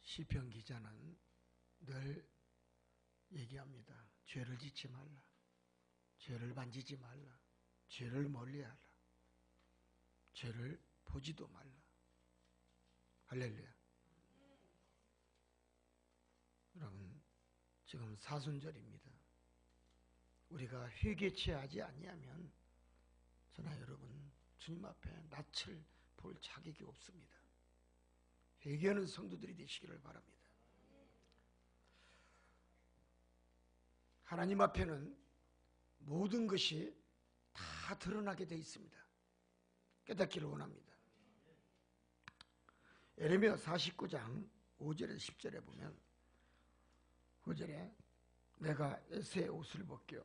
시편 기자는 늘 얘기합니다. 죄를 짓지 말라. 죄를 만지지 말라. 죄를 멀리하라. 죄를 보지도 말라. 할렐루야. 여러분, 지금 사순절입니다. 우리가 회개치 하지 아니하면 저나 여러분 주님 앞에 낯을 볼 자격이 없습니다. 회개하는 성도들이 되시기를 바랍니다. 하나님 앞에는 모든 것이 다 드러나게 되어 있습니다. 깨닫기를 원합니다. 예레미야 49장 5절에서 10절에 보면 5절에 내가 에세의 옷을 벗겨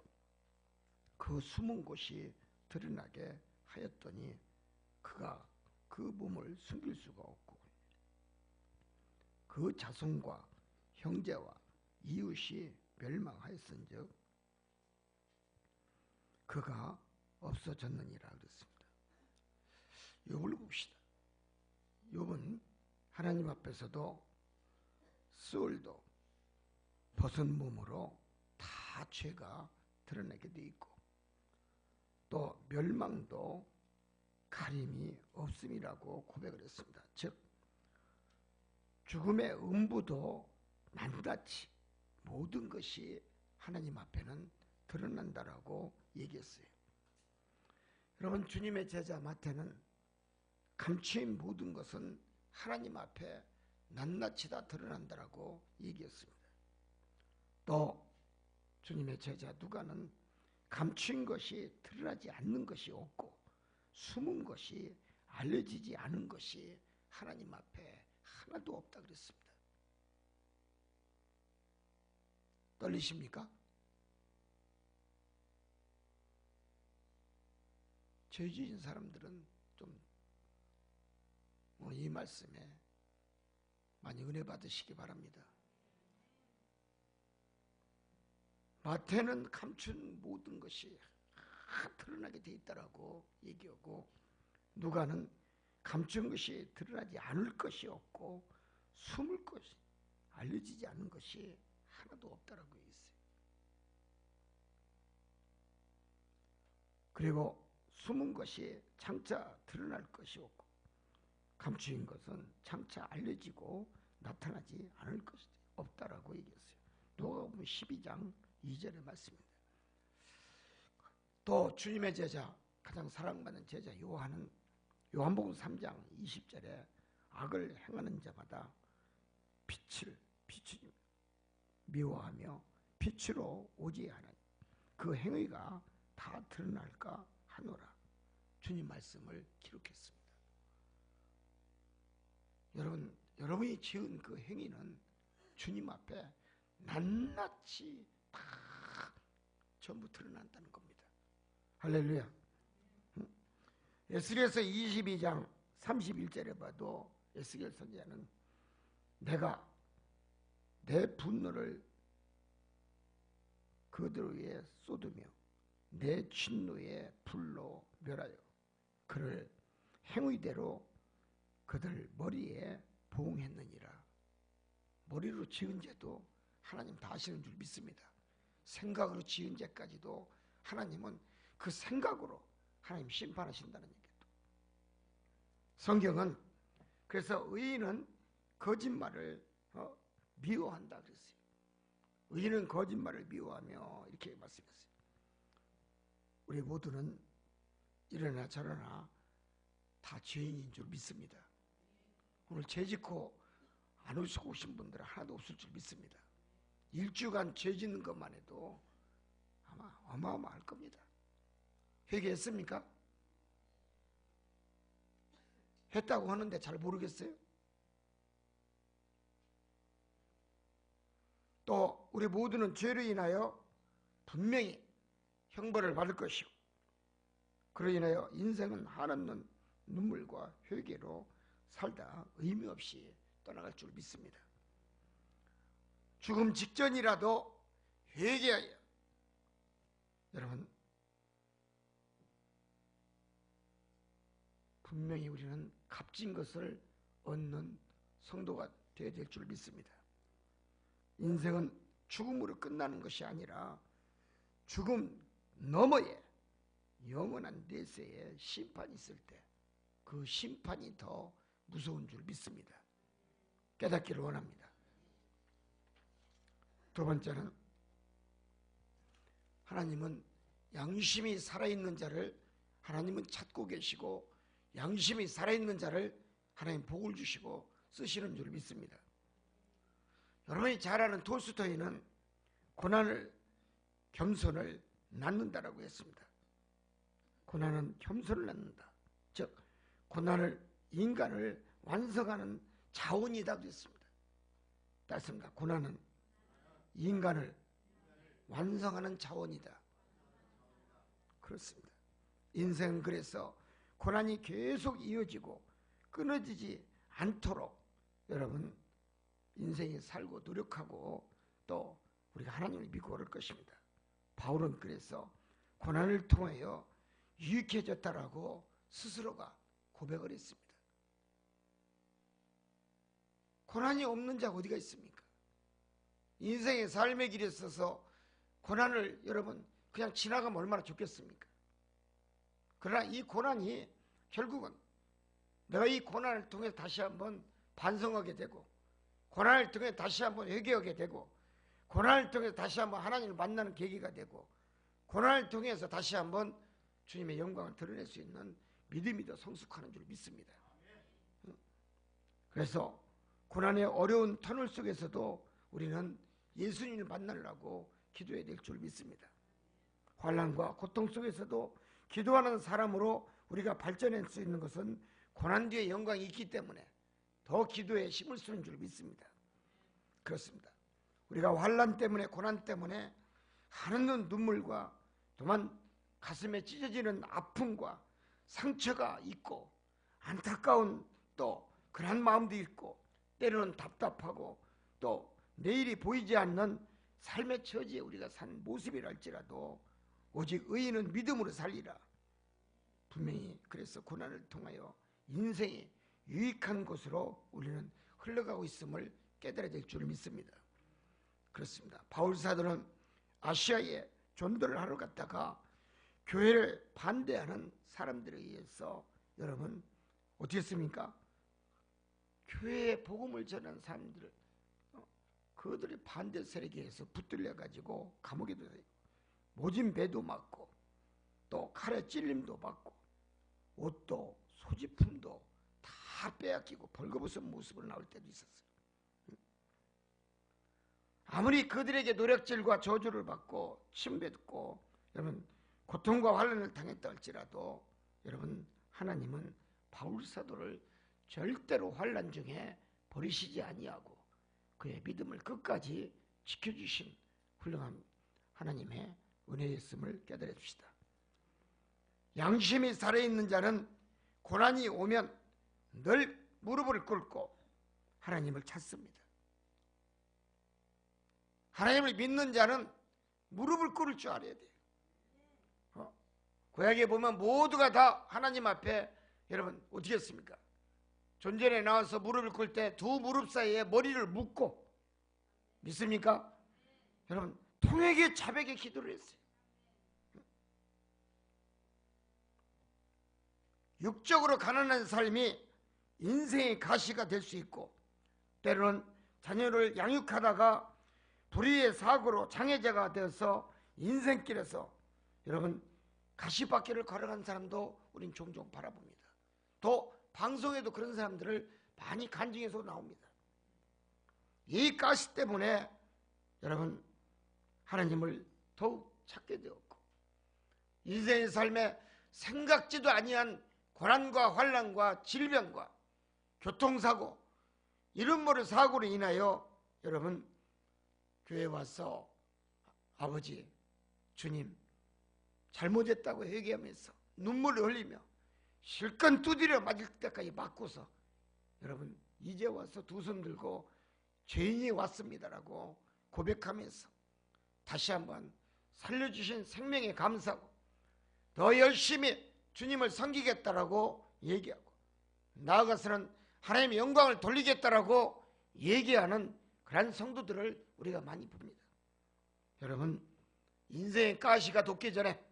그 숨은 곳이 드러나게 하였더니 그가 그 몸을 숨길 수가 없고 그 자손과 형제와 이웃이 멸망하였은즉 그가 없어졌느니라 그랬습니다. 욥을 봅시다. 욥은 하나님 앞에서도 수월도 벗은 몸으로 다 죄가 드러나게 돼 있고 또 멸망도 가림이 없음이라고 고백을 했습니다. 즉 죽음의 음부도 낱낱이 모든 것이 하나님 앞에는 드러난다라고 얘기했어요. 여러분, 주님의 제자 마태는 감추인 모든 것은 하나님 앞에 낱낱이 다 드러난다라고 얘기했습니다. 또 주님의 제자 누가는 감추인 것이 드러나지 않는 것이 없고 숨은 것이 알려지지 않은 것이 하나님 앞에 하나도 없다 그랬습니다. 떨리십니까? 죄 지은 사람들은 좀 이 말씀에 많이 은혜 받으시기 바랍니다. 마태는 감춘 모든 것이 다 드러나게 돼 있다라고 얘기하고 누가는 감춘 것이 드러나지 않을 것이 없고 숨을 것이 알려지지 않은 것이 하나도 없다라고 했어요. 그리고 숨은 것이 장차 드러날 것이 없고 감추인 것은 장차 알려지고 나타나지 않을 것이 없다라고 얘기했어요. 누가복음 12장 2절의 말씀입니다. 또 주님의 제자, 가장 사랑받는 제자 요한은 요한복음 3장 20절에 악을 행하는 자마다 빛을 미워하며 빛으로 오지 하나니 그 행위가 다 드러날까 하노라. 주님 말씀을 기록했습니다. 여러분이 지은 그 행위는 주님 앞에 낱낱이 다 전부 드러난다는 겁니다. 할렐루야. 에스겔서 22장 31절에 봐도 에스겔 선지자는 내가 내 분노를 그들 위에 쏟으며 내 진노의 불로 멸하여 그를 행위대로 그들 머리에 보응했느니라. 머리로 지은 죄도 하나님 다 아시는 줄 믿습니다. 생각으로 지은 죄까지도 하나님은 그 생각으로 하나님 심판하신다는 얘기죠. 성경은 그래서 의인은 거짓말을 미워한다 그랬어요. 의인은 거짓말을 미워하며 이렇게 말씀했어요. 우리 모두는 이러나 저러나 다 죄인인 줄 믿습니다. 오늘 죄 짓고 안 오시고 오신 분들은 하나도 없을 줄 믿습니다. 일주간 죄 짓는 것만 해도 아마 어마어마할 겁니다. 회개했습니까? 했다고 하는데 잘 모르겠어요? 또 우리 모두는 죄로 인하여 분명히 형벌을 받을 것이고 그로 인하여 인생은 한없는 눈물과 회개로 살다 의미 없이 떠나갈 줄 믿습니다. 죽음 직전이라도 회개하여 여러분 분명히 우리는 값진 것을 얻는 성도가 되어야 될 줄 믿습니다. 인생은 죽음으로 끝나는 것이 아니라 죽음 너머에 영원한 내세에 심판이 있을 때 그 심판이 더 무서운 줄 믿습니다. 깨닫기를 원합니다. 두 번째는 하나님은 양심이 살아있는 자를 하나님은 찾고 계시고 양심이 살아있는 자를 하나님 복을 주시고 쓰시는 줄 믿습니다. 여러분이 잘 아는 톨스토이는 고난을 겸손을 낳는다라고 했습니다. 고난은 겸손을 낳는다. 즉 고난을 인간을 완성하는 자원이다 그랬습니다. 따습니다. 고난은 인간을 완성하는 자원이다. 그렇습니다. 인생은 그래서 고난이 계속 이어지고 끊어지지 않도록 여러분 인생에 살고 노력하고 또 우리가 하나님을 믿고 그럴 것입니다. 바울은 그래서 고난을 통하여 유익해졌다라고 스스로가 고백을 했습니다. 고난이 없는 자가 어디가 있습니까? 인생의 삶의 길에 있어서 고난을 여러분 그냥 지나가면 얼마나 좋겠습니까? 그러나 이 고난이 결국은 내가 이 고난을 통해 다시 한번 반성하게 되고 고난을 통해 다시 한번 회개하게 되고 고난을 통해 다시 한번 하나님을 만나는 계기가 되고 고난을 통해서 다시 한번 주님의 영광을 드러낼 수 있는 믿음이 더 성숙하는 줄 믿습니다. 그래서 고난의 어려운 터널 속에서도 우리는 예수님을 만나려고 기도해야 될 줄 믿습니다. 환난과 고통 속에서도 기도하는 사람으로 우리가 발전할 수 있는 것은 고난 뒤에 영광이 있기 때문에 더 기도에 힘을 쓰는 줄 믿습니다. 그렇습니다. 우리가 환난 때문에 고난 때문에 하는 눈물과 또한 가슴에 찢어지는 아픔과 상처가 있고 안타까운 또 그런 마음도 있고 때로는 답답하고 또 내일이 보이지 않는 삶의 처지에 우리가 산 모습이랄지라도 오직 의인은 믿음으로 살리라. 분명히 그래서 고난을 통하여 인생이 유익한 곳으로 우리는 흘러가고 있음을 깨달아야 될 줄 믿습니다. 그렇습니다. 바울 사도는 아시아에 전도를 하러 갔다가 교회를 반대하는 사람들에 의해서 여러분 어떻게 했습니까? 교회에 복음을 전하는 사람들을 그들의 반대 세력에 의해서 붙들려 가지고 감옥에도 모진 배도 맞고 또 칼에 찔림도 받고 옷도 소지품도 다 빼앗기고 벌거벗은 모습으로 나올 때도 있었어요. 아무리 그들에게 노략질과 저주를 받고 침뱉고 여러분 고통과 환난을 당했다 할지라도 여러분 하나님은 바울 사도를 절대로 환난 중에 버리시지 아니하고 그의 믿음을 끝까지 지켜주신 훌륭한 하나님의 은혜였음을 깨달아 줍시다. 양심이 살아있는 자는 고난이 오면 늘 무릎을 꿇고 하나님을 찾습니다. 하나님을 믿는 자는 무릎을 꿇을 줄 알아야 돼요. 구약에 보면 모두가 다 하나님 앞에 여러분 어떻게 했습니까? 존전에 나와서 무릎을 꿇을 때 두 무릎 사이에 머리를 묶고 믿습니까? 여러분 통에게 자백의 기도를 했어요. 육적으로 가난한 삶이 인생의 가시가 될 수 있고 때로는 자녀를 양육하다가 불의의 사고로 장애자가 되어서 인생길에서 여러분 가시밭길을 걸어간 사람도 우린 종종 바라봅니다. 또 방송에도 그런 사람들을 많이 간증해서 나옵니다. 이 가시 때문에 여러분 하나님을 더욱 찾게 되었고 인생의 삶에 생각지도 아니한 고난과 환난과 질병과 교통사고 이런 모든 사고로 인하여 여러분 교회에 와서 아버지 주님 잘못했다고 회개하면서 눈물을 흘리며 실컷 두드려 맞을 때까지 맞고서 여러분 이제 와서 두 손 들고 죄인이 왔습니다라고 고백하면서 다시 한번 살려주신 생명에 감사하고 더 열심히 주님을 섬기겠다라고 얘기하고 나아가서는 하나님의 영광을 돌리겠다라고 얘기하는 그런 성도들을 우리가 많이 봅니다. 여러분, 인생의 가시가 돋기 전에,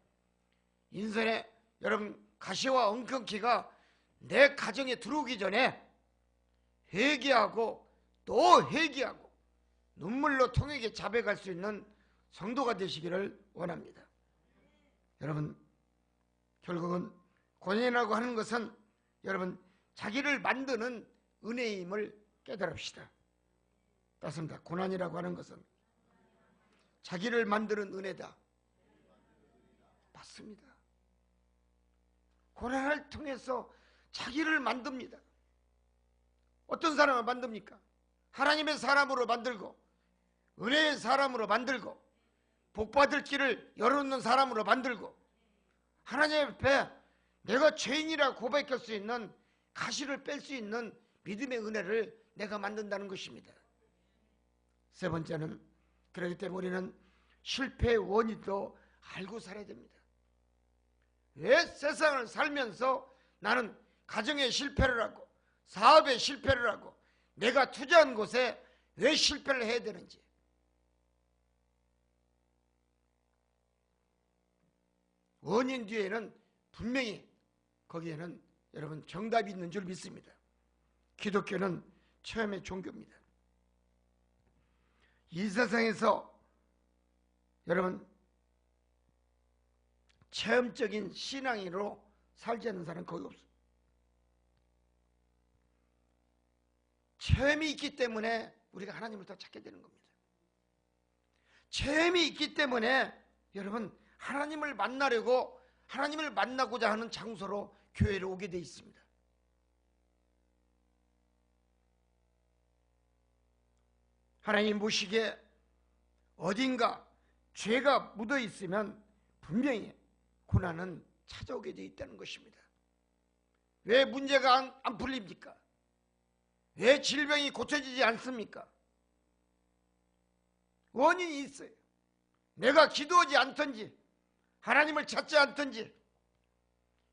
인생에 여러분 가시와 엉겅퀴가 내 가정에 들어오기 전에 회개하고 또 회개하고 눈물로 통에게 자백할 수 있는 성도가 되시기를 원합니다. 여러분, 결국은 고난이라고 하는 것은 여러분 자기를 만드는 은혜임을 깨달읍시다. 맞습니다. 고난이라고 하는 것은 자기를 만드는 은혜다. 맞습니다. 고난을 통해서 자기를 만듭니다. 어떤 사람을 만듭니까? 하나님의 사람으로 만들고 은혜의 사람으로 만들고 복받을 길을 열어놓는 사람으로 만들고 하나님 앞에 내가 죄인이라 고백할 수 있는 가시를 뺄 수 있는 믿음의 은혜를 내가 만든다는 것입니다. 세 번째는, 그렇기 때문에 우리는 실패의 원인도 알고 살아야 됩니다. 왜 세상을 살면서 나는 가정에 실패를 하고 사업에 실패를 하고 내가 투자한 곳에 왜 실패를 해야 되는지, 원인 뒤에는 분명히 거기에는 여러분 정답이 있는 줄 믿습니다. 기독교는 처음의 종교입니다. 이 세상에서 여러분 체험적인 신앙인으로 살지 않는 사람은 거의 없어요. 체험이 있기 때문에 우리가 하나님을 더 찾게 되는 겁니다. 체험이 있기 때문에 여러분 하나님을 만나려고, 하나님을 만나고자 하는 장소로 교회를 오게 돼 있습니다. 하나님 보시기에 어딘가 죄가 묻어 있으면 분명히 고난은 찾아오게 돼 있다는 것입니다. 왜 문제가 안 풀립니까? 왜 질병이 고쳐지지 않습니까? 원인이 있어요. 내가 기도하지 않든지 하나님을 찾지 않든지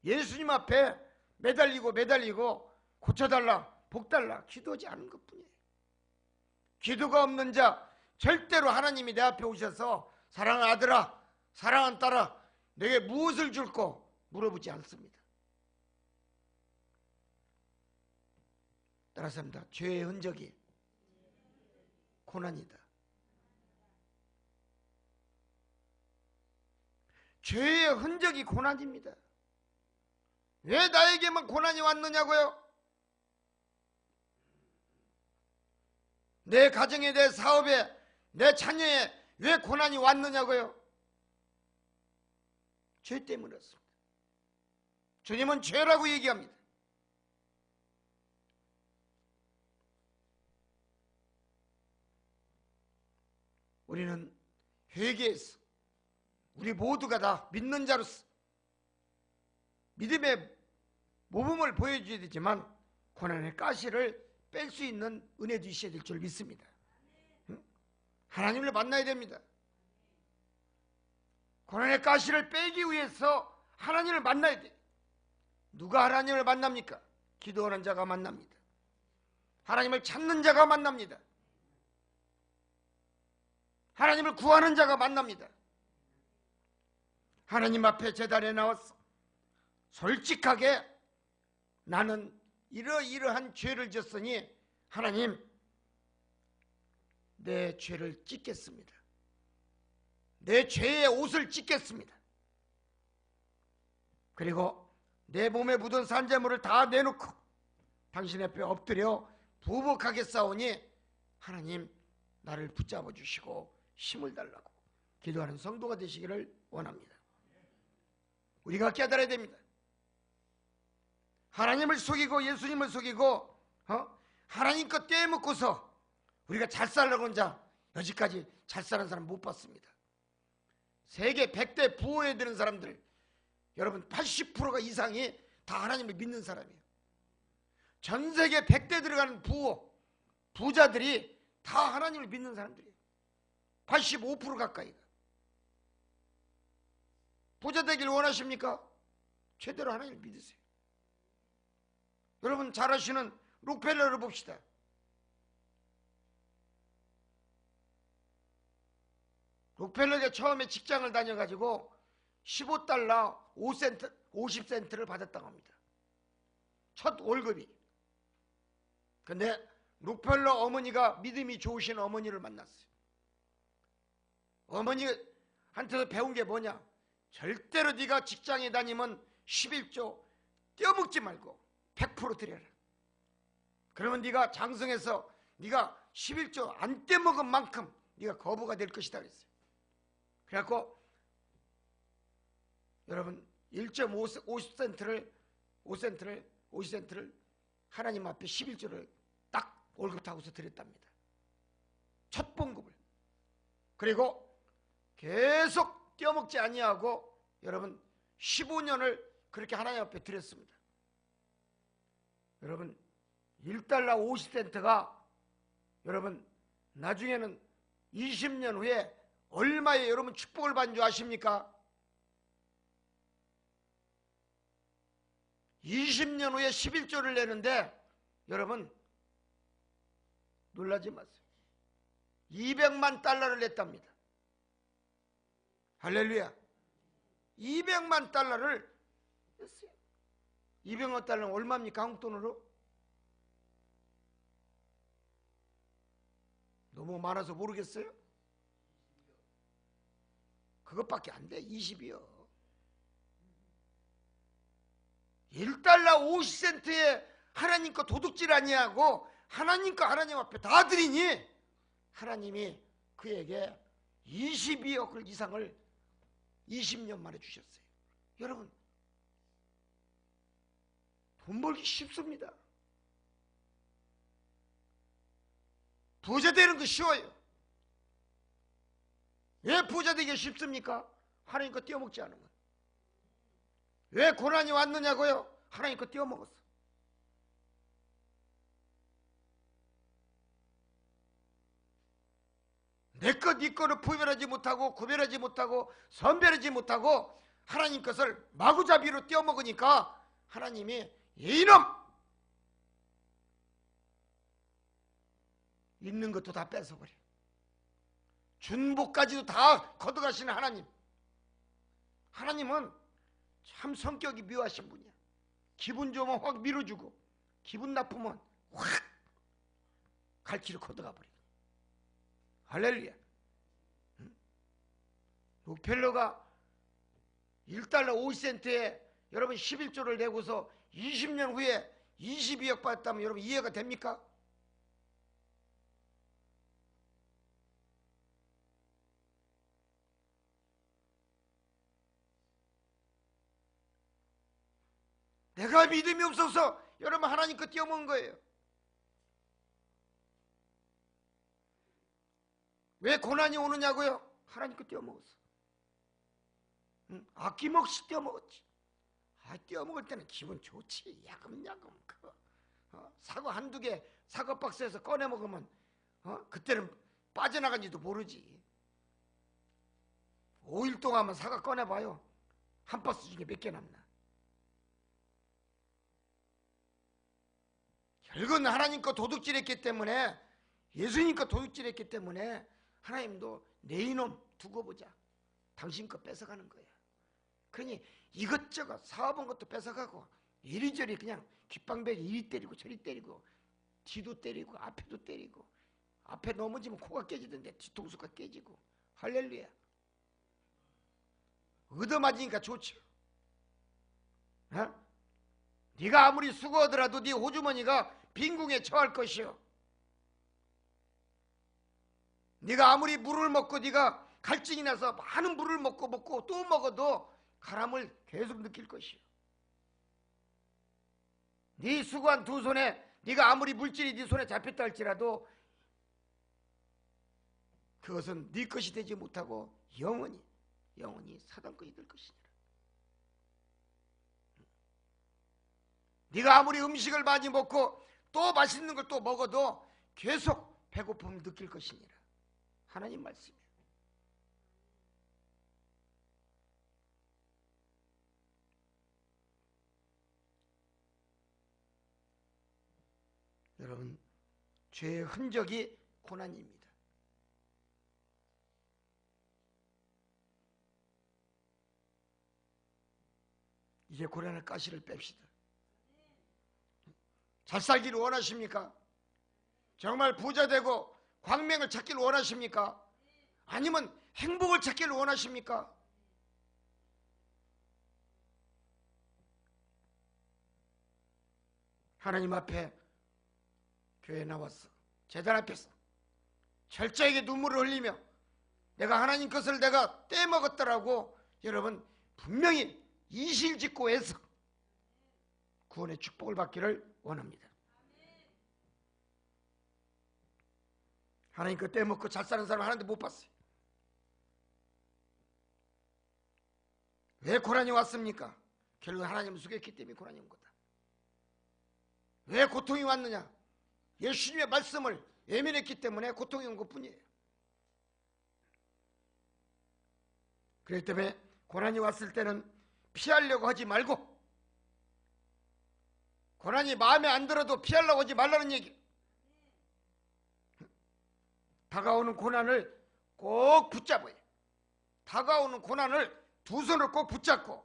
예수님 앞에 매달리고 고쳐달라, 복달라 기도하지 않은 것뿐이에요. 기도가 없는 자 절대로 하나님이 내 앞에 오셔서 사랑하는 아들아, 사랑하는 딸아, 내게 무엇을 줄고 물어보지 않습니다. 따라서 합니다. 죄의 흔적이 고난이다. 죄의 흔적이 고난입니다. 왜 나에게만 고난이 왔느냐고요? 내 가정에, 내 사업에, 내 자녀에 왜 고난이 왔느냐고요? 죄 때문에 그렇습니다. 주님은 죄라고 얘기합니다. 우리는 회개해서 우리 모두가 다 믿는 자로서 믿음의 모범을 보여줘야 되지만 고난의 가시를 뺄 수 있는 은혜도 있어야 될 줄 믿습니다. 하나님을 만나야 됩니다. 고난의 가시를 빼기 위해서 하나님을 만나야 돼. 누가 하나님을 만납니까? 기도하는 자가 만납니다. 하나님을 찾는 자가 만납니다. 하나님을 구하는 자가 만납니다. 하나님 앞에 제단에 나와서 솔직하게 나는 이러이러한 죄를 졌으니 하나님 내 죄를 찢겠습니다. 내 죄의 옷을 찢겠습니다. 그리고 내 몸에 묻은 산재물을 다 내놓고 당신 앞에 엎드려 부복하게 싸우니 하나님 나를 붙잡아 주시고 힘을 달라고 기도하는 성도가 되시기를 원합니다. 우리가 깨달아야 됩니다. 하나님을 속이고 예수님을 속이고 하나님 것 떼먹고서 우리가 잘 살려고 하는 자 여지까지 잘 사는 사람 못 봤습니다. 세계 100대 부호에 드는 사람들 여러분 80%가 이상이 다 하나님을 믿는 사람이에요. 전 세계 100대 들어가는 부자들이 다 하나님을 믿는 사람들이에요. 85% 가까이가. 부자 되길 원하십니까? 최대로 하나님을 믿으세요. 여러분 잘 아시는 록펠러를 봅시다. 록펠러게 처음에 직장을 다녀가지고 15달러 5센트, 50센트를 받았다고 합니다. 첫 월급이. 근데 록펠러 어머니가 믿음이 좋으신 어머니를 만났어요. 어머니한테서 배운 게 뭐냐? 절대로 네가 직장에 다니면 11조 떼어먹지 말고 100% 드려라. 그러면 네가 장성해서 네가 11조 안 떼먹은 만큼 네가 거부가 될 것이다 그랬어요. 그래갖고 여러분 1.50센트를 50센트를 하나님 앞에 11조를 딱 월급 타고서 드렸답니다. 첫 봉급을. 그리고 계속 떼어먹지 아니하고 여러분 15년을 그렇게 하나님 앞에 드렸습니다. 여러분 1달러 50센트가 여러분 나중에는 20년 후에 얼마에 여러분 축복을 받은 줄 아십니까? 20년 후에 11조를 내는데 여러분 놀라지 마세요. 200만 달러를 냈답니다. 할렐루야. 200만 달러를 냈어요. 200만 달러는 얼마입니까? 한국 돈으로? 너무 많아서 모르겠어요? 그것밖에 안 돼. 20이요. 1달러 50센트에 하나님 거 도둑질 아니하고 하나님 거 하나님 앞에 다 드리니 하나님이 그에게 22억 이상을 20년 만에 주셨어요. 여러분 돈 벌기 쉽습니다. 부자 되는 거 쉬워요. 왜 부자 되기 쉽습니까? 하나님 거 떼어먹지 않은 것. 왜 고난이 왔느냐고요? 하나님 거 떼어먹었어. 내 것, 네 거를 구별하지 못하고 선별하지 못하고 하나님 것을 마구잡이로 떼어먹으니까 하나님이 이놈! 있는 것도 다 뺏어버려. 준복까지도 다 걷어가시는 하나님. 하나님은 참 성격이 묘하신 분이야. 기분 좋으면 확 밀어주고 기분 나쁘면 확 갈치를 걷어가버려. 할렐루야. 록펠러가 1달러 50센트에 여러분 11조를 내고서 20년 후에 22억 받았다면 여러분 이해가 됩니까? 내가 믿음이 없어서 여러분 하나님 거 떼어먹은 거예요. 왜 고난이 오느냐고요? 하나님 거 떼어먹었어. 아낌없이 떼어먹었지. 떼어먹을 때는 기분 좋지. 야금야금 그거. 사과 한두 개 사과 박스에서 꺼내 먹으면 그때는 빠져나간지도 모르지. 5일 동안만 사과 꺼내봐요. 한 박스 중에 몇 개 남나. 결국은 하나님 거 도둑질했기 때문에 예수님 거 도둑질했기 때문에 하나님도 내 이놈 두고 보자. 당신 거 뺏어가는 거야. 그러니 이것저것 사업한 것도 뺏어가고 이리저리 그냥 귓방벽에 이리 때리고 저리 때리고 뒤도 때리고 앞에도 때리고 앞에 넘어지면 코가 깨지던데 뒤통수가 깨지고. 할렐루야. 얻어맞으니까 좋죠. 네가 아무리 수고하더라도 네 호주머니가 빈궁에 처할 것이요. 네가 아무리 물을 먹고 네가 갈증이 나서 많은 물을 먹고 또 먹어도 가람을 계속 느낄 것이요. 네 수고한 두 손에 네가 아무리 물질이 네 손에 잡혔다 할지라도 그것은 네 것이 되지 못하고 영원히 사단 것이 될 것이니라. 네가 아무리 음식을 많이 먹고 또 맛있는 걸 또 먹어도 계속 배고픔을 느낄 것이니라. 하나님 말씀이에요. 여러분, 죄의 흔적이 고난입니다. 이제 고난의 가시를 뺍시다. 잘 살기를 원하십니까? 정말 부자 되고 광명을 찾기를 원하십니까? 아니면 행복을 찾기를 원하십니까? 하나님 앞에 교회에 나왔어. 제단 앞에서 철저하게 눈물을 흘리며 내가 하나님 것을 내가 떼먹었더라고 여러분 분명히 이실직고 해서 구원의 축복을 받기를 원합니다. 하나님 그 떼먹고 잘 사는 사람 하나도 못 봤어요. 왜 고난이 왔습니까? 결국 하나님을 속였기 때문에 고난이 온 거다. 왜 고통이 왔느냐? 예수님의 말씀을 외면했기 때문에 고통이 온 것뿐이에요. 그렇기 때문에 고난이 왔을 때는 피하려고 하지 말고, 고난이 마음에 안 들어도 피하려고 하지 말라는 얘기. 다가오는 고난을 꼭 붙잡아요. 다가오는 고난을 두 손으로 꼭 붙잡고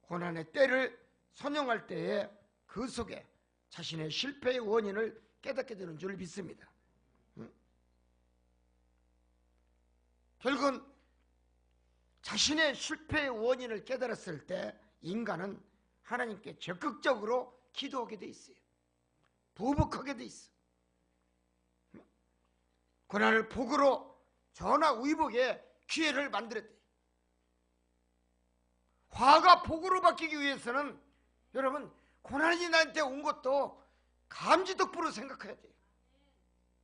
고난의 때를 선용할 때에 그 속에 자신의 실패의 원인을 깨닫게 되는 줄 믿습니다. 결국은 자신의 실패의 원인을 깨달았을 때 인간은 하나님께 적극적으로 기도하게 돼 있어요. 부복하게 돼 있어. 고난을 복으로 전화위복의 기회를 만들었대. 화가 복으로 바뀌기 위해서는 여러분 고난이 나한테 온 것도 감지덕부로 생각해야 돼요.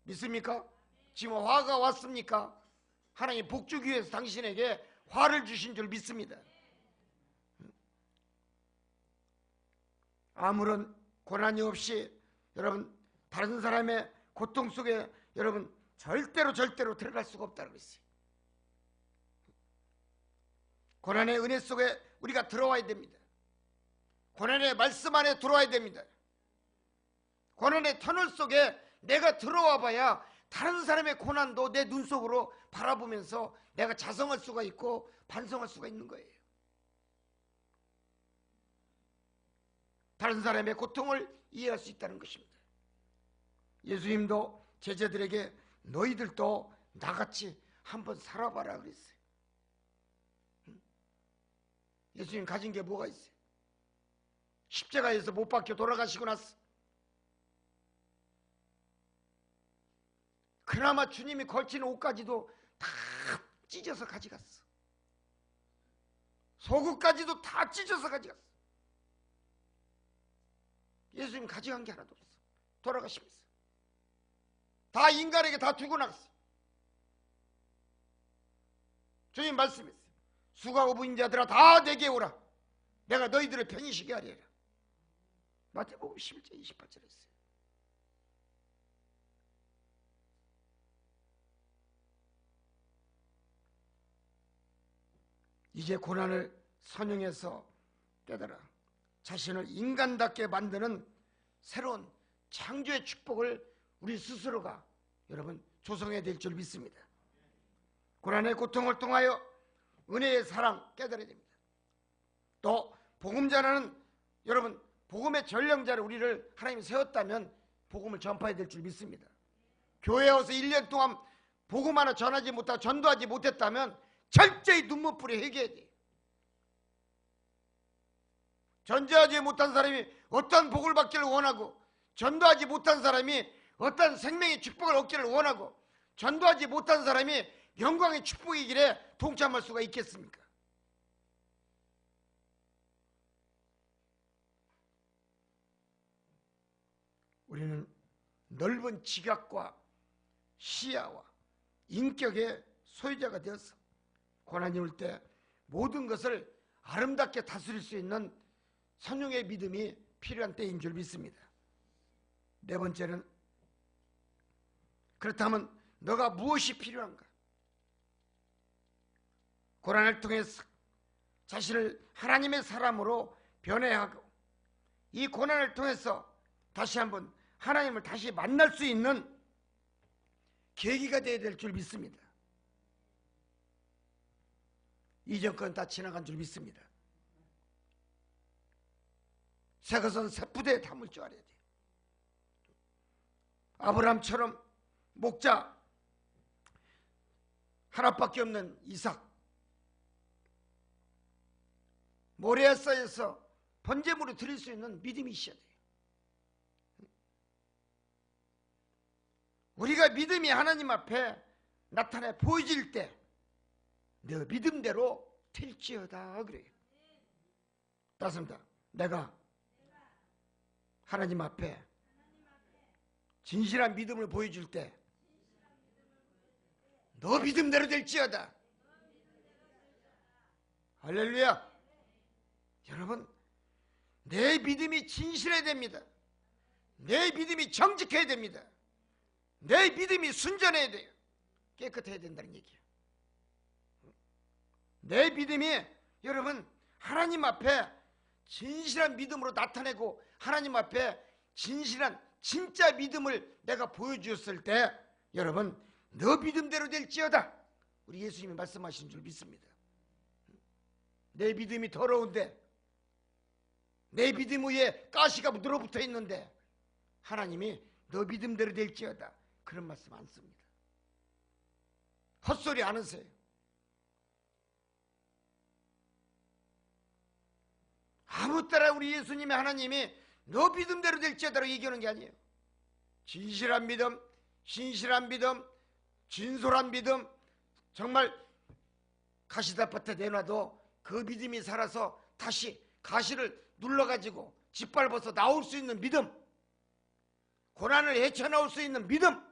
믿습니까? 지금 화가 왔습니까? 하나님 복 주기 위해서 당신에게 화를 주신 줄 믿습니다. 아무런 고난이 없이 여러분 다른 사람의 고통 속에 여러분 절대로 들어갈 수가 없다고 그랬어요. 고난의 은혜 속에 우리가 들어와야 됩니다. 고난의 말씀 안에 들어와야 됩니다. 고난의 터널 속에 내가 들어와 봐야 다른 사람의 고난도 내 눈 속으로 바라보면서 내가 자성할 수가 있고 반성할 수가 있는 거예요. 다른 사람의 고통을 이해할 수 있다는 것입니다. 예수님도 제자들에게 너희들도 나같이 한번 살아봐라 그랬어요. 예수님 가진 게 뭐가 있어요? 십자가에서 못 박혀 돌아가시고 났어. 그나마 주님이 걸친 옷까지도 다 찢어서 가져갔어. 속옷까지도 다 찢어서 가져갔어. 예수님 가져간 게 하나도 없어. 돌아가시면서 다 인간에게 다 두고 나갔어. 주님 말씀했어요. 수고하고 부인 자들아 다 내게 오라. 내가 너희들을 편히 쉬게 하리라. 마태복음 11장 28절에 있어요. 이제 고난을 선용해서 깨달아 자신을 인간답게 만드는 새로운 창조의 축복을 우리 스스로가 여러분 조성해야 될 줄 믿습니다. 고난의 고통을 통하여 은혜의 사랑 깨달아야 됩니다. 또 복음 전하는 여러분 복음의 전령자를 우리를 하나님이 세웠다면 복음을 전파해야 될 줄 믿습니다. 교회에 와서 1년 동안 복음 하나 전하지 못하고 전도하지 못했다면 철저히 눈물풀이 회개해야 돼요. 전도하지 못한 사람이 어떤 복을 받기를 원하고 전도하지 못한 사람이 어떤 생명의 축복을 얻기를 원하고 전도하지 못한 사람이 영광의 축복의 길에 동참할 수가 있겠습니까? 우리는 넓은 지각과 시야와 인격의 소유자가 되어서 고난이 올 때 모든 것을 아름답게 다스릴 수 있는 선용의 믿음이 필요한 때인 줄 믿습니다. 네 번째는 그렇다면 너가 무엇이 필요한가? 고난을 통해서 자신을 하나님의 사람으로 변해하고 이 고난을 통해서 다시 한번 하나님을 다시 만날 수 있는 계기가 되어야 될 줄 믿습니다. 이전 건 다 지나간 줄 믿습니다. 새것은 새부대에 담을 줄 알아야 돼요. 아브라함처럼 목자 하나밖에 없는 이삭, 모리아산에서 번제물을 드릴 수 있는 믿음이 있어야 돼요. 우리가 믿음이 하나님 앞에 나타내 보여질 때 너 믿음대로 될지어다 그래요. 따습니다. 내가 하나님 앞에 진실한 믿음을 보여줄 때 너 믿음대로 될지어다. 할렐루야. 여러분, 내 믿음이 진실해야 됩니다. 내 믿음이 정직해야 됩니다. 내 믿음이 순전해야 돼요. 깨끗해야 된다는 얘기예요. 내 믿음이 여러분 하나님 앞에 진실한 믿음으로 나타내고 하나님 앞에 진실한 진짜 믿음을 내가 보여주었을 때 여러분 너 믿음대로 될지어다. 우리 예수님이 말씀하신 줄 믿습니다. 내 믿음이 더러운데 내 믿음 위에 가시가 늘어붙어 있는데 하나님이 너 믿음대로 될지어다 그런 말씀 안 씁니다. 헛소리 안 하세요. 아무 때나 우리 예수님의 하나님이 너 믿음대로 될지어다로 얘기하는 게 아니에요. 진실한 믿음, 신실한 믿음, 진솔한 믿음, 정말 가시밭에 내놔도 그 믿음이 살아서 다시 가시를 눌러가지고 짓밟아서 나올 수 있는 믿음, 고난을 헤쳐나올 수 있는 믿음,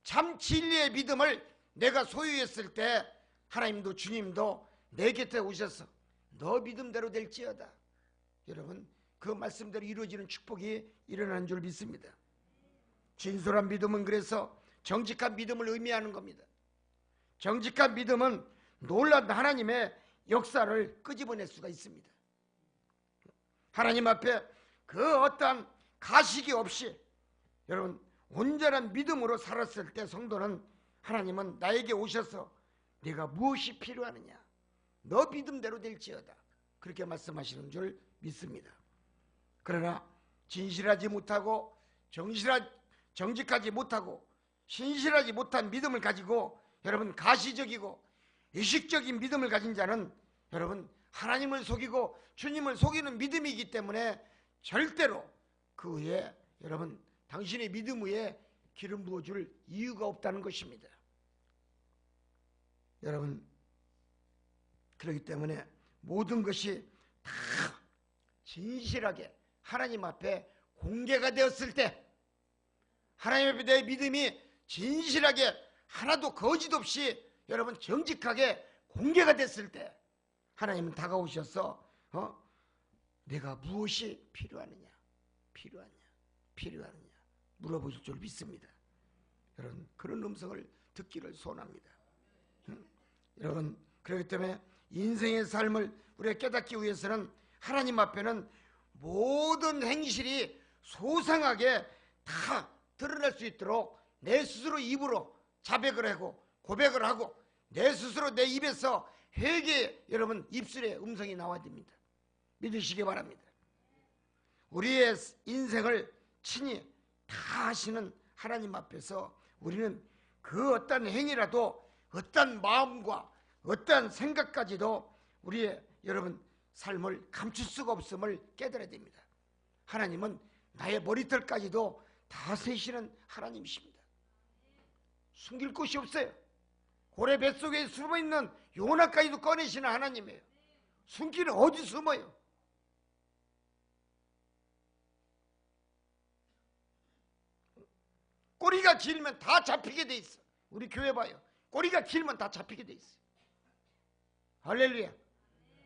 참 진리의 믿음을 내가 소유했을 때 하나님도 주님도 내 곁에 오셔서 너 믿음대로 될지어다. 여러분 그 말씀대로 이루어지는 축복이 일어나는 줄 믿습니다. 진솔한 믿음은 그래서 정직한 믿음을 의미하는 겁니다. 정직한 믿음은 놀라운 하나님의 역사를 끄집어낼 수가 있습니다. 하나님 앞에 그 어떠한 가식이 없이 여러분 온전한 믿음으로 살았을 때 성도는 하나님은 나에게 오셔서 네가 무엇이 필요하느냐 너 믿음대로 될지어다 그렇게 말씀하시는 줄 믿습니다. 그러나 진실하지 못하고 정직하지 못하고 신실하지 못한 믿음을 가지고 여러분 가시적이고 의식적인 믿음을 가진 자는 여러분 하나님을 속이고 주님을 속이는 믿음이기 때문에 절대로 그 위에 여러분 당신의 믿음 위에 기름 부어줄 이유가 없다는 것입니다. 여러분 그렇기 때문에 모든 것이 다 진실하게 하나님 앞에 공개가 되었을 때 하나님 앞에 내 믿음이 진실하게 하나도 거짓 없이 여러분 정직하게 공개가 됐을 때 하나님은 다가오셔서 내가 무엇이 필요하느냐 물어보실 줄 믿습니다. 여러분 그런 음성을 듣기를 소원합니다. 여러분 그렇기 때문에 인생의 삶을 우리가 깨닫기 위해서는 하나님 앞에는 모든 행실이 소상하게 다 드러날 수 있도록 내 스스로 입으로 자백을 하고 고백을 하고 내 스스로 내 입에서 회개 여러분 입술에 음성이 나와야 됩니다. 믿으시기 바랍니다. 우리의 인생을 친히 다 하시는 하나님 앞에서 우리는 그 어떤 행위라도 어떤 마음과 어떤 생각까지도 우리의 여러분 삶을 감출 수가 없음을 깨달아야 됩니다. 하나님은 나의 머리털까지도 다 세시는 하나님이십니다. 숨길 곳이 없어요. 고래 뱃속에 숨어있는 요나까지도 꺼내시는 하나님이에요. 숨기는 어디 숨어요? 꼬리가 길면 다 잡히게 돼 있어. 우리 교회 봐요. 꼬리가 길면 다 잡히게 돼 있어. 할렐루야.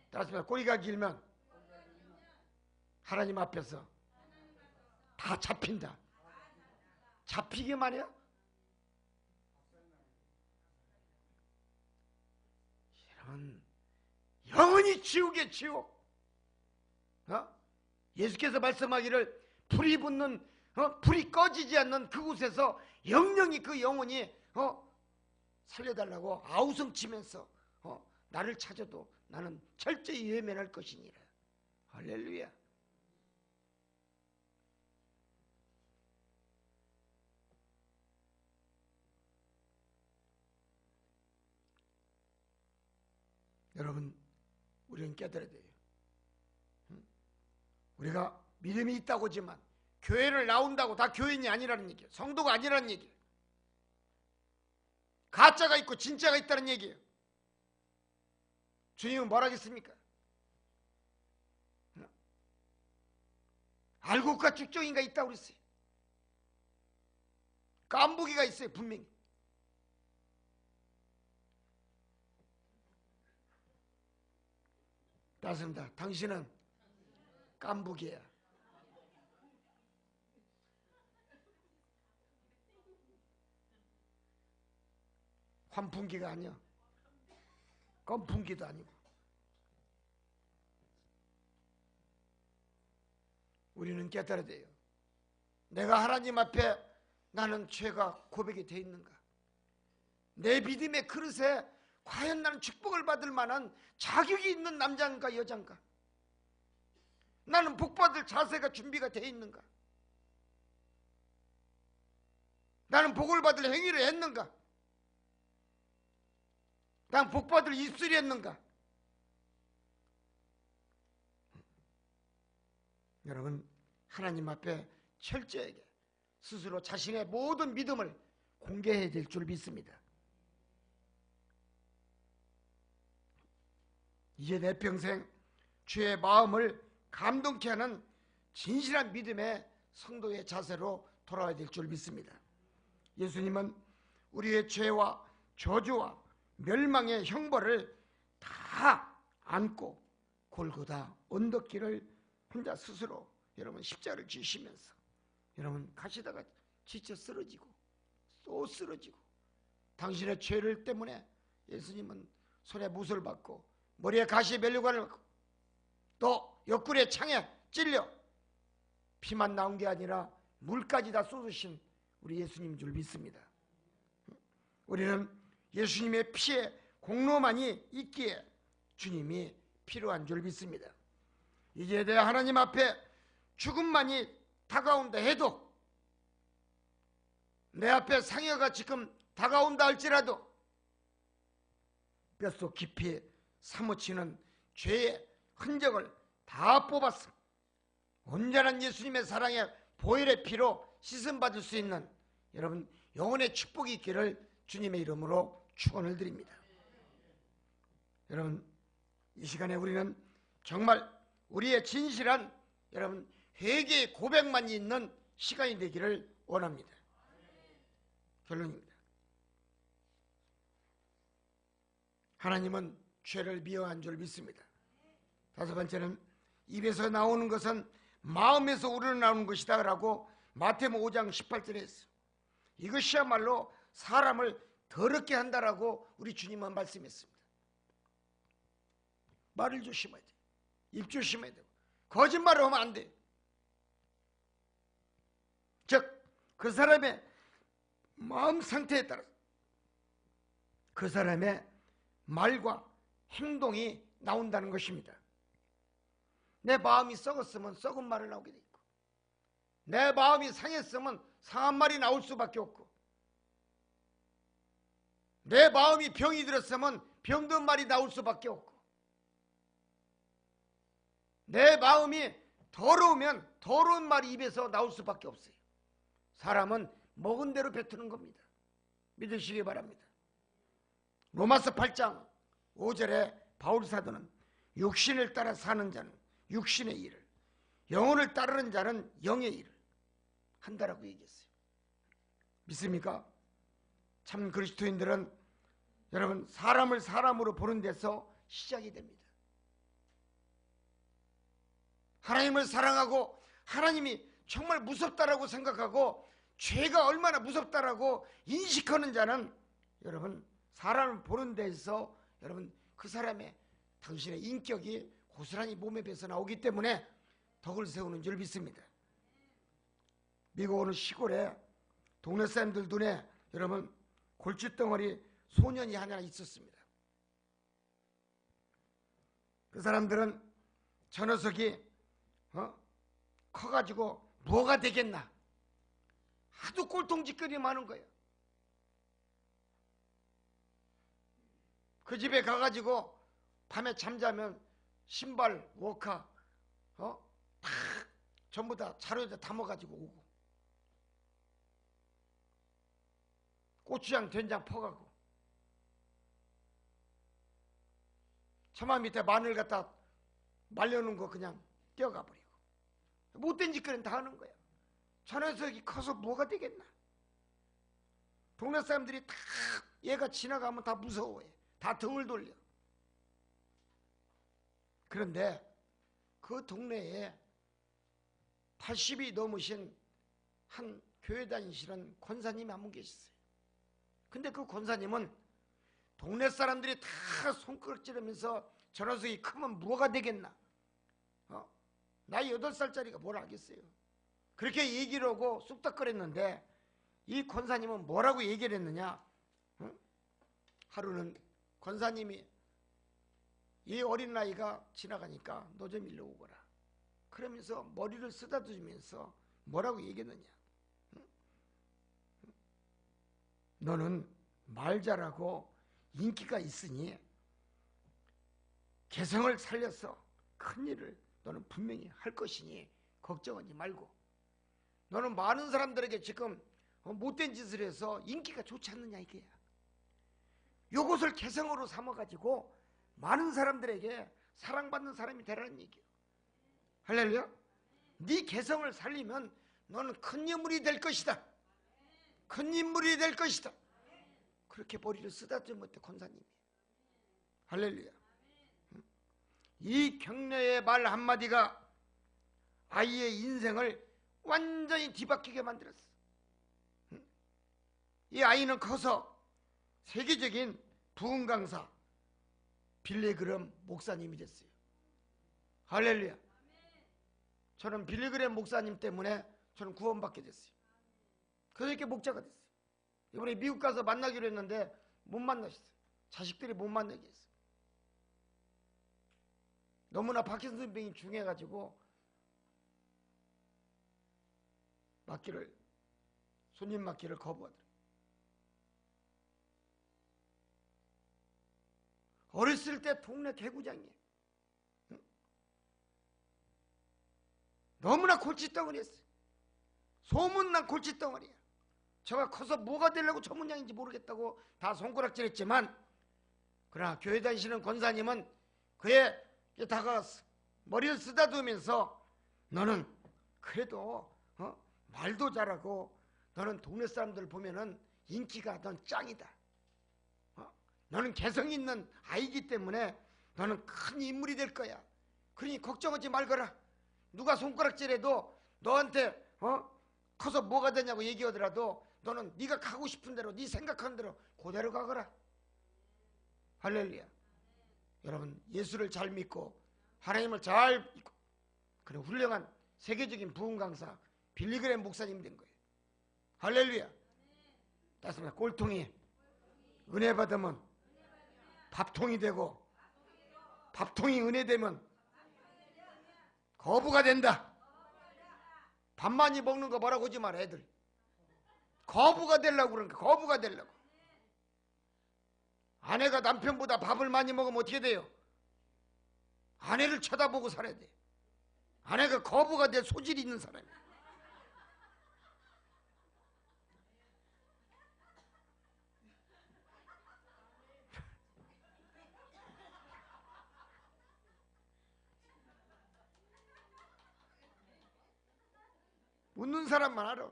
다시 말해 꼬리가 길면 하나님 앞에서 다 잡힌다. 잡히기만 해요? 여러분 영원히 지옥에 지옥. 예수께서 말씀하기를 불이 붙는 불이 꺼지지 않는 그곳에서 영영이 그 영혼이 살려달라고 아우성치면서 나를 찾아도 나는 철저히 외면할 것이니라. 할렐루야. 여러분, 우리는 깨달아야 돼요. 우리가 믿음이 있다고 하지만 교회를 나온다고 다 교인이 아니라는 얘기예요. 성도가 아니라는 얘기예요. 가짜가 있고 진짜가 있다는 얘기예요. 주님은 뭐라 하겠습니까? 알곡과 죽정이가 있다고 그랬어요. 깐부기가 있어요, 분명히. 따습니다. 당신은 깐부기야. 환풍기가 아니야. 건풍기도 아니고. 우리는 깨달아야 돼요. 내가 하나님 앞에 나는 죄가 고백이 돼 있는가? 내 믿음의 그릇에 과연 나는 축복을 받을 만한 자격이 있는 남자인가 여자인가? 나는 복받을 자세가 준비가 돼 있는가? 나는 복을 받을 행위를 했는가? 난 복받을 입술이 했는가? 여러분, 하나님 앞에 철저하게 스스로 자신의 모든 믿음을 공개해야 될 줄 믿습니다. 이제 내 평생 주의 마음을 감동케 하는 진실한 믿음의 성도의 자세로 돌아와야 될 줄 믿습니다. 예수님은 우리의 죄와 저주와 멸망의 형벌을 다 안고 골고다 언덕길을 혼자 스스로 여러분 십자가를 지시면서 여러분 가시다가 지쳐 쓰러지고 또 쓰러지고 당신의 죄를 때문에 예수님은 손에 못을 받고 머리에 가시에 면류관을 받고 또 옆구리에 창에 찔려 피만 나온 게 아니라 물까지 다 쏟으신 우리 예수님 줄 믿습니다. 우리는 예수님의 피의 공로만이 있기에 주님이 필요한 줄 믿습니다. 이제 내 하나님 앞에 죽음만이 다가온다 해도 내 앞에 상여가 지금 다가온다 할지라도 뼛속 깊이 사무치는 죄의 흔적을 다 뽑았어 온전한 예수님의 사랑의 보혈의 피로 씻음받을 수 있는 여러분 영혼의 축복이 있기를 주님의 이름으로 축원을 드립니다. 여러분 이 시간에 우리는 정말 우리의 진실한 여러분 회개의 고백만 있는 시간이 되기를 원합니다. 결론입니다. 하나님은 죄를 미워한 줄 믿습니다. 다섯 번째는 입에서 나오는 것은 마음에서 우러나오는 것이다 라고 마태복음 5장 18절에 했어요. 이것이야말로 사람을 더럽게 한다라고 우리 주님은 말씀했습니다. 말을 조심해야 돼요. 입 조심해야 되고 거짓말을 하면 안 돼요. 즉 그 사람의 마음 상태에 따라서 그 사람의 말과 행동이 나온다는 것입니다. 내 마음이 썩었으면 썩은 말을 나오게 돼 있고 내 마음이 상했으면 상한 말이 나올 수밖에 없고 내 마음이 병이 들었으면 병든 말이 나올 수밖에 없고 내 마음이 더러우면 더러운 말이 입에서 나올 수밖에 없어요. 사람은 먹은 대로 뱉는 겁니다. 믿으시기 바랍니다. 로마서 8장 5절에 바울 사도는 육신을 따라 사는 자는 육신의 일을 영혼을 따르는 자는 영의 일을 한다라고 얘기했어요. 믿습니까? 참 그리스도인들은 여러분 사람을 사람으로 보는 데서 시작이 됩니다. 하나님을 사랑하고 하나님이 정말 무섭다라고 생각하고 죄가 얼마나 무섭다라고 인식하는 자는 여러분 사람을 보는 데서 여러분 그 사람의 당신의 인격이 고스란히 몸에 배서 나오기 때문에 덕을 세우는 줄 믿습니다. 미국 어느 시골에 동네 사람들 눈에 여러분 골칫덩어리 소년이 하나 있었습니다. 그 사람들은 저 녀석이 커가지고 뭐가 되겠나? 하도 꼴통짓거리만 하는 거야. 그 집에 가가지고 밤에 잠자면 신발, 워카, 다 전부 다 자루에다 담아가지고 오고, 고추장, 된장 퍼가고, 처마 밑에 마늘 갖다 말려놓은 거 그냥 떼어가 버리고, 못된 짓거리는 다 하는 거야. 저 녀석이 커서 뭐가 되겠나? 동네 사람들이 다 얘가 지나가면 다 무서워해. 다 등을 돌려. 그런데 그 동네에 80이 넘으신 한 교회 다니시는 권사님이 한 분 계셨어요. 근데 그 권사님은 동네 사람들이 다 손가락질하면서 저 녀석이 크면 뭐가 되겠나? 나이 8살짜리가 뭘 알겠어요. 그렇게 얘기를 하고 쑥닥거렸는데 이 권사님은 뭐라고 얘기를 했느냐? 하루는 권사님이 이 어린아이가 지나가니까 너 좀 일로 오거라. 그러면서 머리를 쓰다듬으면서 뭐라고 얘기했느냐? 너는 말 잘하고 인기가 있으니 개성을 살려서 큰 일을 너는 분명히 할 것이니 걱정하지 말고, 너는 많은 사람들에게 지금 못된 짓을 해서 인기가 좋지 않느냐 이게야. 요것을 개성으로 삼아가지고 많은 사람들에게 사랑받는 사람이 되라는 얘기야. 할렐루야. 네 개성을 살리면 너는 큰 인물이 될 것이다. 큰 인물이 될 것이다. 그렇게 머리를 쓰다듬었대 권사님이. 할렐루야. 이 격려의 말 한마디가 아이의 인생을 완전히 뒤바뀌게 만들었어. 이 아이는 커서 세계적인 부흥 강사 빌리그램 목사님이 됐어요. 할렐루야. 저는 빌리그램 목사님 때문에 저는 구원받게 됐어요. 그래서 이렇게 목자가 됐어요. 이번에 미국 가서 만나기로 했는데 못 만나셨어요. 자식들이 못 만나게 했어요. 너무나 파킨슨 병이 중해가지고 손님 맡기를 거부하더라고요. 어렸을 때 동네 개구장이에요. 너무나 골칫덩어리였어요. 소문난 골칫덩어리야. 저가 커서 뭐가 되려고 전문양인지 모르겠다고 다 손가락질했지만, 그러나 교회 다니시는 권사님은 그에 다가가서 머리를 쓰다듬으면서 너는 그래도 말도 잘하고 너는 동네 사람들 보면은 인기가 넌 짱이다. 너는 개성 있는 아이기 때문에 너는 큰 인물이 될 거야. 그러니 걱정하지 말거라. 누가 손가락질해도 너한테 커서 뭐가 되냐고 얘기하더라도 너는 네가 가고 싶은 대로, 네 생각하는 대로 그대로 가거라. 할렐루야. 여러분, 예수를 잘 믿고 하나님을 잘 믿고 그런 훌륭한 세계적인 부흥 강사 빌리그램 목사님 된 거예요. 할렐루야. 따스합니다. 꼴통이 은혜 받으면 밥통이 되고, 밥통이 은혜 되면 거부가 된다. 밥 많이 먹는 거 뭐라고 하지 마라. 애들 거부가 되려고 그러는 거야. 거부가 되려고. 아내가 남편보다 밥을 많이 먹으면 어떻게 돼요? 아내를 쳐다보고 살아야 돼. 아내가 거부가 될 소질이 있는 사람이야. 웃는 사람만 알아.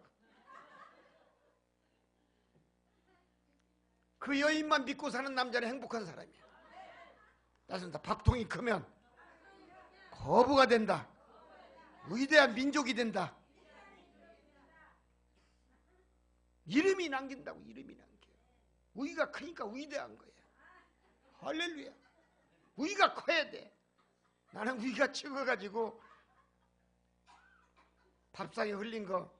그 여인만 믿고 사는 남자는 행복한 사람이야. 따뜻하다. 밥통이 크면 거부가 된다. 위대한 민족이 된다. 이름이 남긴다고. 이름이 남겨. 위가 크니까 위대한 거야. 할렐루야. 위가 커야 돼. 나는 위가 적어가지고 밥상에 흘린 거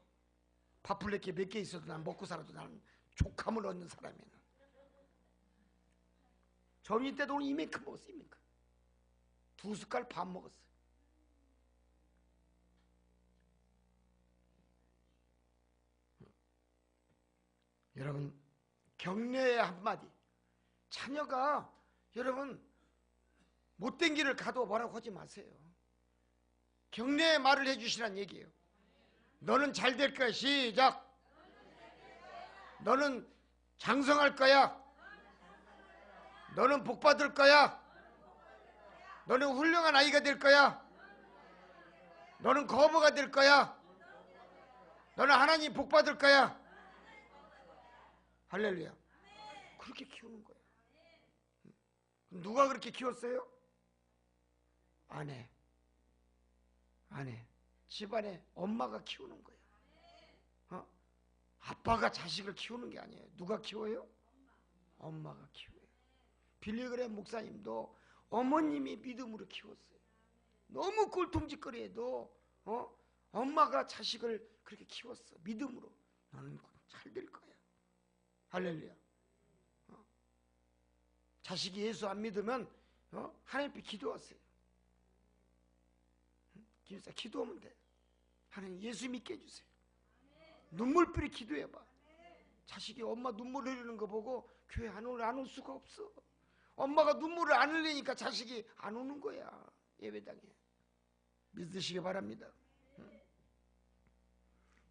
밥플레트 몇 개 있어도 난 먹고 살아도 나는 족함을 얻는 사람이야. 점심 때도 오늘 이만큼 먹었어. 이만큼. 2숟갈 밥 먹었어. 여러분, 격려의 한마디. 자녀가 여러분 못된 길을 가도 뭐라고 하지 마세요. 격려의 말을 해주시란 얘기예요. 너는 잘 될 거야. 시작. 너는 장성할 거야. 너는 복 받을 거야. 너는 훌륭한 아이가 될 거야. 너는 거부가 될 거야. 너는 하나님 복 받을 거야. 할렐루야. 그렇게 키우는 거예요. 누가 그렇게 키웠어요? 아내. 집안에 엄마가 키우는 거예요. 아빠가 자식을 키우는 게 아니에요. 누가 키워요? 엄마가 키워요. 빌리그램 목사님도 어머님이 믿음으로 키웠어요. 너무 꼴통짓거리해도 엄마가 자식을 그렇게 키웠어. 믿음으로. 너는 잘 될 거야. 할렐루야. 자식이 예수 안 믿으면 하나님 앞에 기도하세요. 기도하면 돼. 하나님 예수 믿게 해주세요. 눈물뿌리 기도해봐. 자식이 엄마 눈물 흘리는 거 보고 교회 안 올 수가 없어. 엄마가 눈물을 안 흘리니까 자식이 안 오는 거야. 예배당에. 믿으시기 바랍니다.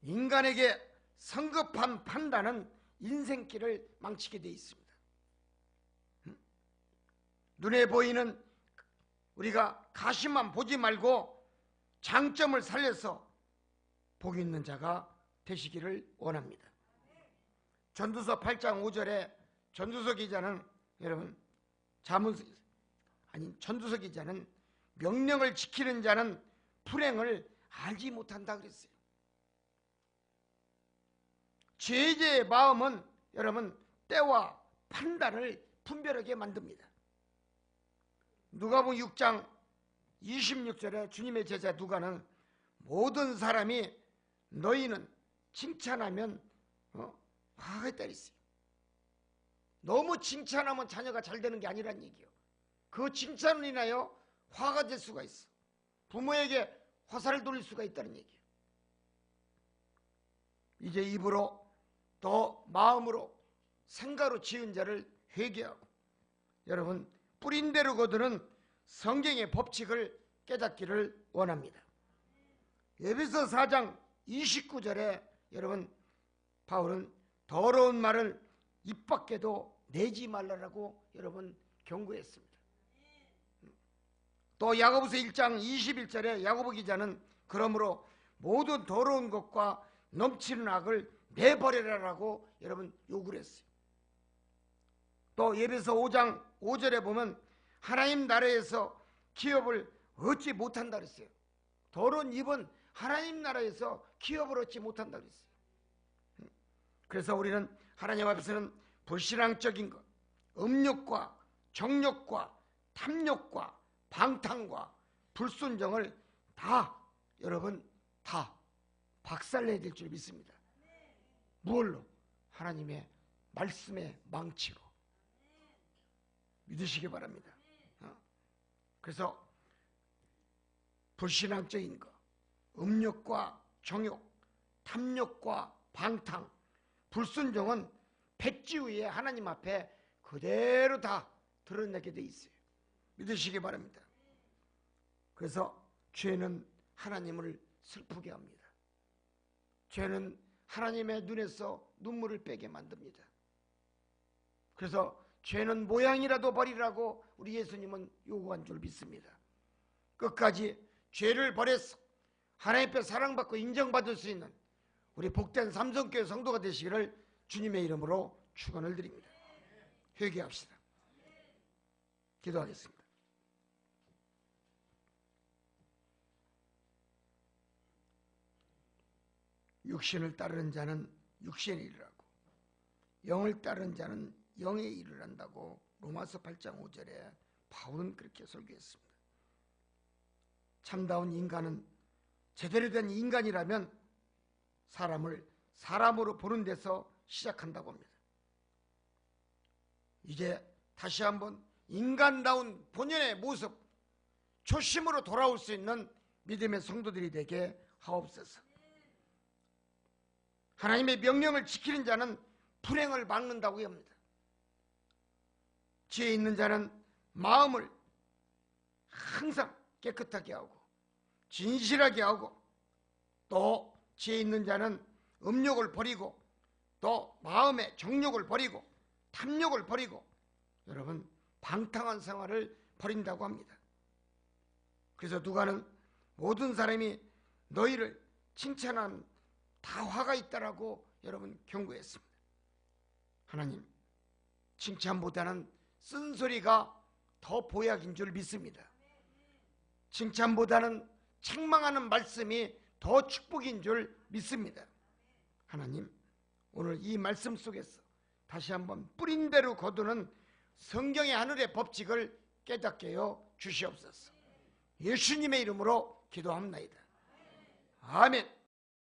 인간에게 성급한 판단은 인생길을 망치게 돼 있습니다. 눈에 보이는 우리가 가시만 보지 말고 장점을 살려서 복 있는 자가 되시기를 원합니다. 전도서 8장 5절에 전도서 기자는 여러분 전도서 기자는 명령을 지키는 자는 불행을 알지 못한다 그랬어요. 죄의 마음은 여러분 때와 판단을 분별하게 만듭니다. 누가복음 6장 26절에 주님의 제자 누가는 모든 사람이 너희는 칭찬하면 화하겠다 그랬어요. 너무 칭찬하면 자녀가 잘 되는 게 아니란 얘기예요. 그 칭찬으로 인하여 화가 될 수가 있어. 부모에게 화살을 돌릴 수가 있다는 얘기예요. 이제 입으로 또 마음으로 생각으로 지은 자를 회개하고 여러분 뿌린 대로 거두는 성경의 법칙을 깨닫기를 원합니다. 에베소 4장 29절에 여러분 바울은 더러운 말을 입 밖에도 내지 말라라고 여러분 경고했습니다. 또 야고보서 1장 21절에 야고보 기자는 그러므로 모든 더러운 것과 넘치는 악을 내버려라라고 여러분 요구를 했어요. 또 에베소 5장 5절에 보면 하나님 나라에서 기업을 얻지 못한다 그랬어요. 더러운 입은 하나님 나라에서 기업을 얻지 못한다 그랬어요. 그래서 우리는 하나님 앞에서는 불신앙적인 것, 음욕과 정욕과 탐욕과 방탕과 불순종을 다 여러분 다 박살내야 될 줄 믿습니다. 무엇로? 하나님의 말씀의 망치로. 믿으시기 바랍니다. 그래서 불신앙적인 것, 음욕과 정욕, 탐욕과 방탕, 불순종은 백지 위에 하나님 앞에 그대로 다 드러내게 돼 있어요. 믿으시기 바랍니다. 그래서 죄는 하나님을 슬프게 합니다. 죄는 하나님의 눈에서 눈물을 빼게 만듭니다. 그래서 죄는 모양이라도 버리라고 우리 예수님은 요구한 줄 믿습니다. 끝까지 죄를 버려서 하나님 앞에 사랑받고 인정받을 수 있는 우리 복된 삼성교회 성도가 되시기를 주님의 이름으로 축원을 드립니다. 회개합시다. 기도하겠습니다. 육신을 따르는 자는 육신의 일을 하고 영을 따르는 자는 영의 일을 한다고 로마서 8장 5절에 바울은 그렇게 설교했습니다. 참다운 인간은 제대로 된 인간이라면 사람을 사람으로 보는 데서 시작한다고 합니다. 이제 다시 한번 인간다운 본연의 모습, 초심으로 돌아올 수 있는 믿음의 성도들이 되게 하옵소서. 하나님의 명령을 지키는 자는 불행을 막는다고 합니다. 지혜 있는 자는 마음을 항상 깨끗하게 하고 진실하게 하고, 또 지혜 있는 자는 음욕을 버리고 또 마음의 정욕을 버리고 탐욕을 버리고 여러분 방탕한 생활을 버린다고 합니다. 그래서 누가는 모든 사람이 너희를 칭찬한 다화가 있다라고 여러분 경고했습니다. 하나님, 칭찬보다는 쓴소리가 더 보약인 줄 믿습니다. 칭찬보다는 책망하는 말씀이 더 축복인 줄 믿습니다. 하나님, 오늘 이 말씀 속에서 다시 한번 뿌린 대로 거두는 성경의 하늘의 법칙을 깨닫게 하여 주시옵소서. 예수님의 이름으로 기도합나이다. 아멘.